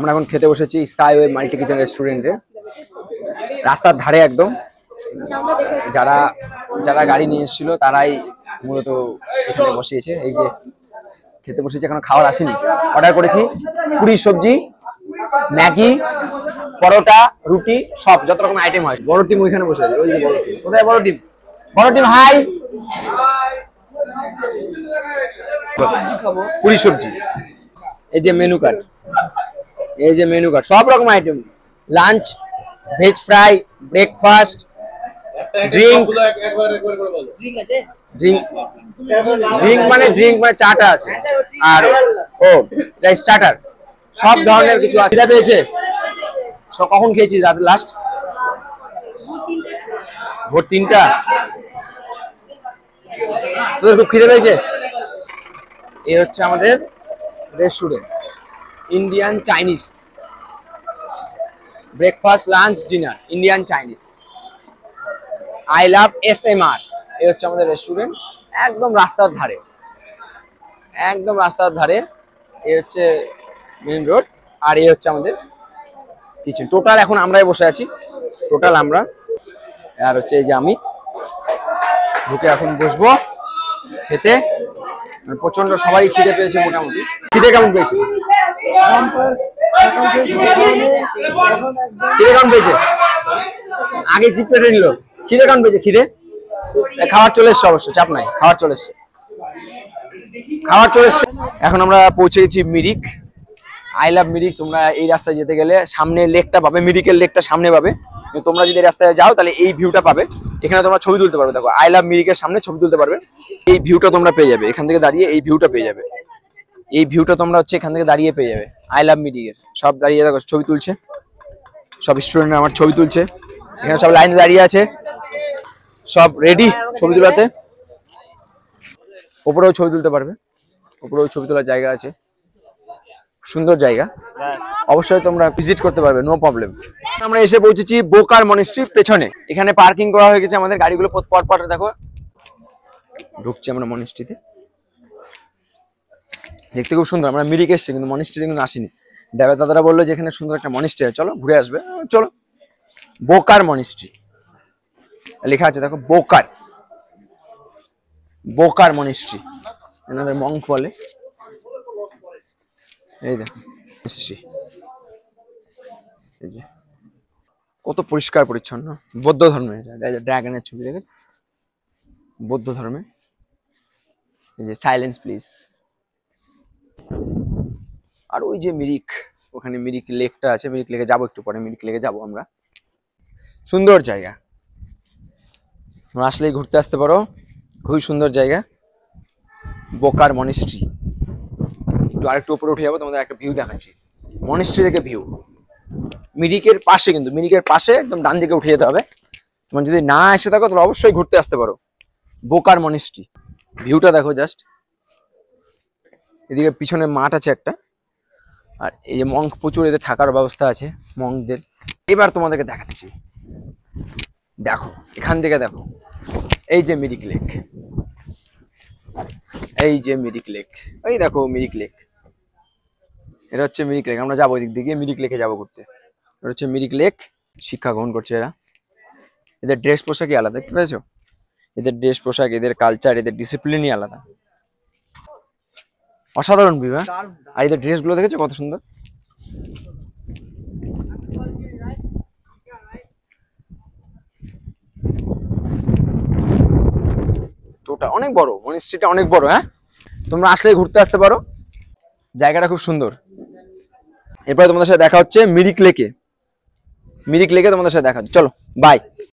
আমরা এখন খেতে বসেছি স্কাইওয়ে মাল্টি কিচেন রেস্টুরেন্টে, রাস্তার ধারে একদম। যারা যারা গাড়ি নিয়ে এসেছিল তারাই মূলত এখানে বসিয়েছে। এই যে খেতে বসেছি, এখন খাবার আসেনি। অর্ডার করেছি পুরি সবজি, ম্যাগি, পরোটা, রুটি, সব যত রকম আইটেম হয়। বড় টিম ওইখানে বসে আছে। ওই যে বড় টিম, কোথায় বড় টিম? বড় টিম হাই। পুরি সবজি, এই যে মেনু কার্ড, এই যে মেনু কার্ড, সব রকম item. Lunch, veg fry, breakfast, drink মানে চাটা আছে। আর ও এটা স্টার্টার, সব ধরনের কিছু আছে। এটা পেয়েছে কখন খেয়েছিস? রাত লাস্ট ভোর 3টা। তোদের খুব খিদে পেয়েছে? এই হচ্ছে আমাদের restaurant, Indian Chinese. Breakfast, lunch, dinner, Indian Chinese. I love SMR। এই হচ্ছে আমাদের রেস্টুরেন্ট, একদম রাস্তার ধারে, একদম রাস্তার ধারে। এই হচ্ছে মেইন রোড, আর এই হচ্ছে আমাদের কিচেন। টোটাল এখন আমরাই বসে আছি, টোটাল আমরা। আর হচ্ছে এই যে আমি ঢুকে এখন বসবো খেতে। প্রচন্ড সবারই খিদে পেয়েছে মোটামুটি। খিদে কেমন পেয়েছে? খিদে কেমন পেয়েছে? আগে জিপ পেটে নিল। খিদে কেমন পেয়েছে? খিদে খাবার চলে এসছে, অবশ্য চাপ নাই, খাবার চলে এসছে, খাবার চলে এসছে। এখন আমরা পৌঁছে গেছি মিরিক। I love Mirik. তোমরা এই রাস্তায় যেতে গেলে সামনে লেকটা পাবে, মিরিকের লেকটা সামনে পাবে। তোমরা যদি এই রাস্তায় যাও তাহলে এই ভিউটা পাবে। এখানে তোমরা ছবি তুলতে পারবে। দেখো, আই লাভ মিরিকের সামনে ছবি তুলতে পারবে। এই ভিউটা তোমরা পেয়ে যাবে এখান থেকে দাঁড়িয়ে, এই ভিউটা পেয়ে যাবে। এই ভিউটা তোমরা হচ্ছে এখান থেকে দাঁড়িয়ে পেয়ে যাবে। আই লাভ মিরিকের সব দাঁড়িয়ে দেখো ছবি তুলছে, সব স্টুডেন্ট আমার ছবি তুলছে। এখানে সব লাইনে দাঁড়িয়ে আছে, সব রেডি ছবি তোলাতে। ওপরেও ছবি তুলতে পারবে, ওপরেও ছবি তোলার জায়গা আছে, সুন্দর জায়গা। অবশ্যই তোমরা ভিজিট করতে পারবে, নো প্রবলেম। আমরা এসে পৌঁছেছি বোকার মনিস্ট্রির পেছনে। এখানে পার্কিং করা হয়ে গেছে আমাদের গাড়িগুলো পর। দেখো ঢুকছি আমরা মনিস্ট্রিতে, দেখতে খুব সুন্দর। আমরা মিরিক এসছি কিন্তু মনিস্ট্রিতে কিন্তু আসিনি। ড্রাইভার দাদারা বললো যে এখানে সুন্দর একটা মনিস্ট্রি আছে, চলো ঘুরে আসবে। চলো, বোকার মনিস্ট্রি লেখা আছে দেখো, বোকার, বোকার মনিস্ট্রি এনাদের মঙ্ক বলে। এই দেখো মনিস্ট্রি, এই যে কত পরিষ্কার পরিচ্ছন্ন। বৌদ্ধ ধর্মের ড্রাগনের ছবি দেখে, বৌদ্ধ ধর্মে। এই যে সাইলেন্স প্লিজ। আর ওই যে মিরিক, ওখানে মিরিক লেকটা আছে। মিরিক লেকে যাবো একটু পরে, মিরিক লেকে যাবো আমরা। সুন্দর জায়গা, তোমরা আসলেই ঘুরতে আসতে পারো, খুবই সুন্দর জায়গা। বোকার মনিস্ট্রি। একটু আরেকটু উপরে উঠে যাবো, তোমাদের একটা ভিউ দেখাচ্ছি মনিস্ট্রি থেকে ভিউ। মিরিকের পাশে, কিন্তু মিরিকের পাশে একদম ডান দিকে উঠে যেতে হবে। তোমার যদি না এসে থাকো তাহলে অবশ্যই ঘুরতে আসতে পারো। বোকার মনিস্ট্রি, ভিউটা দেখো জাস্ট। এদিকে পিছনে মাঠ আছে একটা, আর এই যে মঙ্ক, প্রচুর এদের থাকার ব্যবস্থা আছে মঙ্কদের। এবার তোমাদেরকে দেখাচ্ছি, দেখো এখান থেকে দেখো, এই যে মিরিক লেক, এই যে মিরিক লেক, এই দেখো মিরিক লেক। এটা হচ্ছে মিরিক লেক। আমরা যাবো এদিক দিয়ে, মিরিক লেকে যাবো ঘুরতে। এটা হচ্ছে মিরিক লেক। শিক্ষা গ্রহণ করছে এরা। এদের ড্রেস পোশাকই আলাদা, দেখতে পেয়েছো? এদের ড্রেস পোশাক, এদের কালচার, এদের ডিসিপ্লিনই আলাদা। অসাধারণ বিবাহ। আর এদের ড্রেসগুলো দেখেছো কত সুন্দর। টোটাল অনেক বড়, মনিস্ট্রিটা অনেক বড়। হ্যাঁ, তোমরা আসলে ঘুরতে আসতে পারো, জায়গাটা খুব সুন্দর। এরপরে তোমাদের সাথে দেখা হচ্ছে মিরিক লেকে। মিরিক লেকে তোমাদের সাথে দেখা হচ্ছে। চলো বাই।